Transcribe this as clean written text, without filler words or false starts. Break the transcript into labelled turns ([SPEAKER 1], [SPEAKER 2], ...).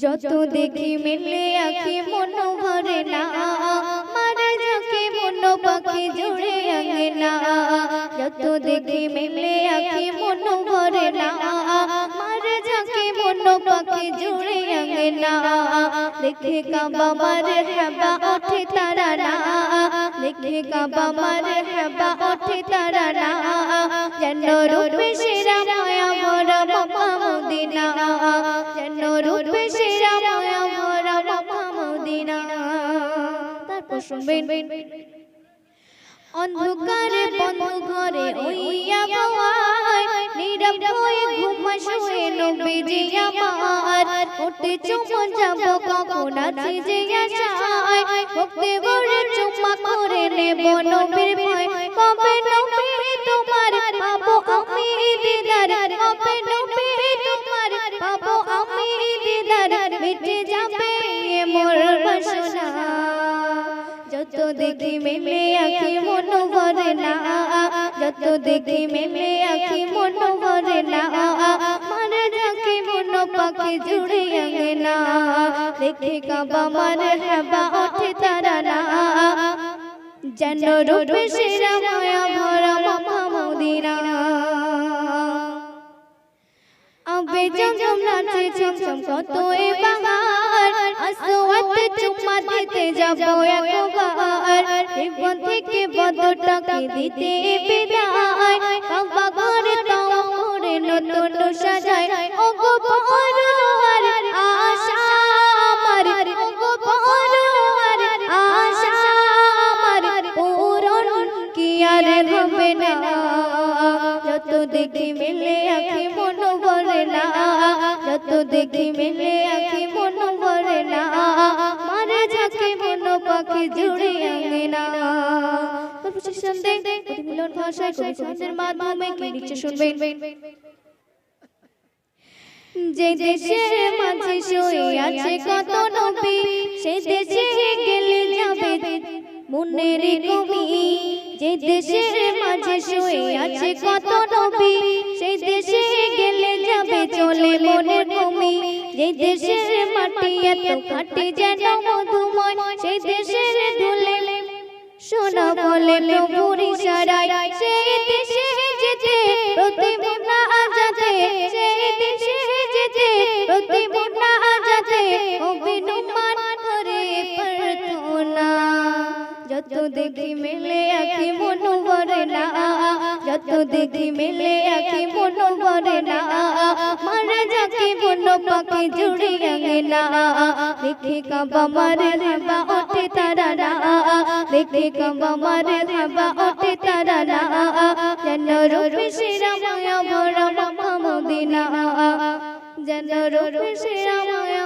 [SPEAKER 1] যত দেখি মিলে আঁখি মন ভরে না, মারে যাকে মন পাখি জুড়ে আঙ্গনা। যত দেখি মিলে আঁখি মন ভরে না, মারে যাকে মন পাখি জুড়ে আঙ্গনা। দেখে কাবা মারে হাবা ওঠে তারানা, দেখে কাবা মারে হাবা ওঠে তারানা। যেন রূপে সেরা মায়া ভরা মক্কা মদিনা, যেন রূপে সেরা মায়া ভরা মক্কা মদিনা। তারপর শুনবেন, অন্ধকারে বন্ধ ঘরে ওইয়া বাওয়ায়, নীরব হয়ে ঘুমায় শুয়ে নবীজি আমার। উঠতে চুমা যাব কখন আছে যে আশায়, ভক্তি ভরে চুমা করে নেব নবীর ভয়। কবে নবী তোমার পাবো আমি দিদার, কবে নবী তোমার পাবো আমি দিদার। মিটে যাবে মোর বাসনা, যত দেখি মিলে আঁখি মন ভরে না, যত দেখি মিলে আঁখি মন ভরে না। মারে যাকে মন পাখি জুড়ে আঙ্গনা, দেখে কাবা মারে হাবা ওঠে তারানা। যেন রূপে সেরা মায়া ভরা মক্কা মদিনা। আবে জমজম নাচে ঝমঝম কত এ বাহার, আসওয়াত চুম্মা দিতে যাবো একবার। জীবন থেকে বদরটাকে দিতে বিদায়, কাবা ঘরে তাওয়া করে নতুন সাজায়। ওগো পরওয়ার আশা আমার, ওগো পরওয়ার আশা আমার, পূরণ কি আর হবে না। যত দেখি মিলে আঁখি মন ভরে না, যত দেখি মিলে আঁখি মন ভরে না। মারে যাকে মন পাখি জুড়ে আঙ্গনা। মিলন ভাষায় কবি সঙ্গীতের মাধ্যমে কি লিখছে শুনবেন। যে দেশের মাঝে শুয়ে আছে কত নবী, সে দেশে গেলে যাবে মনের কমি। যে দেশের মাঝে শুয়ে আছে কত নবী, সেই দেশে গেলে যাবে চলে মনের কমি। যে দেশের মাটি এত খাঁটি যেন মধুময়, সেই দেশের ধুলে সোনা বলে প্রভুর ইশারায়। সেই দেশে যেতে প্রতি মুন্না আজাদে, সেই দেশে যেতে প্রতি মুন্না আজাদে। অভিনমান করে প্রার্থনা, যত দেখি মিলে আঁখি মন ভরে না, যত দেখি মিলে আঁখি মন ভরে না। মারে যাকে মন পাখি জুড়ে আঙ্গনা, দেখে কাবা মারে হাবা ওঠে তারানা, দেখে কাবা মারে হাবা ওঠে তারানা। যেন রূপে সেরা মায়া ভরা মক্কা মদিনা, যেন রূপে সেরা মায়া